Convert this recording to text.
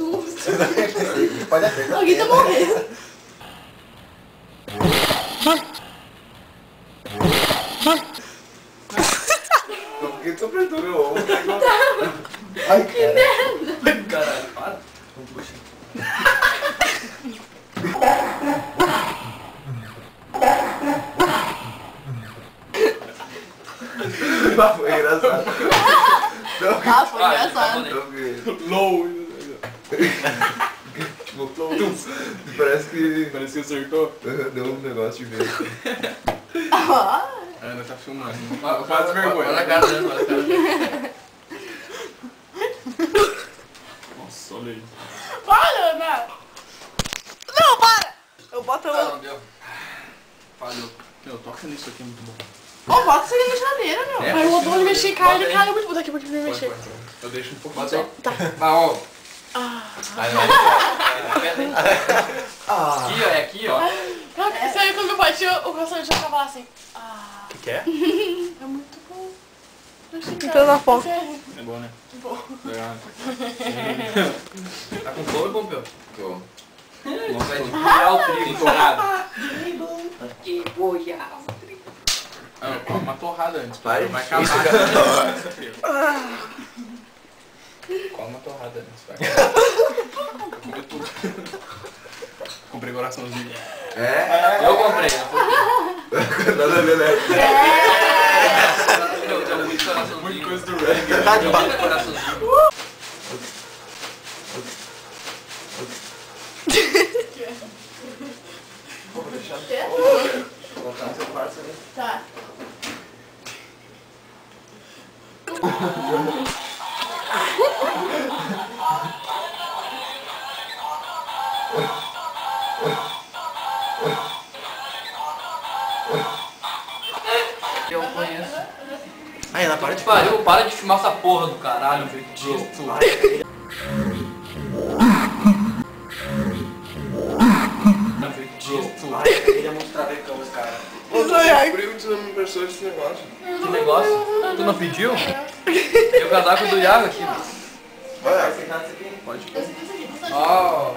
susto. Pode apertar. Alguém tá morrendo. Por que tu apertou meu ombro? Ai, Que merda. Caralho, para. Não puxa. Foi engraçado. Ah, foi engraçado. Low. Tipo, parece que acertou. deu um negócio de vez. Ah, A Ana tá filmando. Faz vergonha. Olha a cara dela, olha a cara dela. Nossa, olha aí. para, Ana. Não, para. Eu boto Ah, o... não deu. Falhou. Meu, toca nisso aqui, é muito bom. Ó, bota isso aí na geladeira, meu. É, Aí eu vou mexer, cara, bota ele aí. cai muito. Bota aqui, porque ele mexer. Eu deixo um pouco Pode só. ser. Tá. Mas, ó. Ah. Aí, vai. Aqui, ó. É aqui, ó. Isso aí, quando eu bati, o coração já tava lá assim. Ah. O que é? É muito bom. Então dá foco. Sério. É bom, né? Bom. Legal. Tá com fome, Pompeu? Tô. Vamos vai tirar o trigo torrado. Que boial. Ah, uma torrada antes. Vai. Vai acabar. Isso, Come uma torrada antes. Vai acabar. Eu comi tudo. Comprei coraçãozinho. É? Eu comprei, eu comprei. Nada a ver, né? Eu comi coraçãozinho. Muita coisa do reggae. Tá Eu comi coraçãozinho. Vou deixar. Quê? Vou botar no seu quarto ali. Tá. Eu conheço. Aí, ela para de Pariu, para de filmar essa porra do caralho, velho. Ele ia mostrar becão, os caras. Zoiar. Por que você não me prestou esse negócio? Que negócio? Tu não pediu? Tem o casaco do Iago aqui. Olha. Pode. Ó,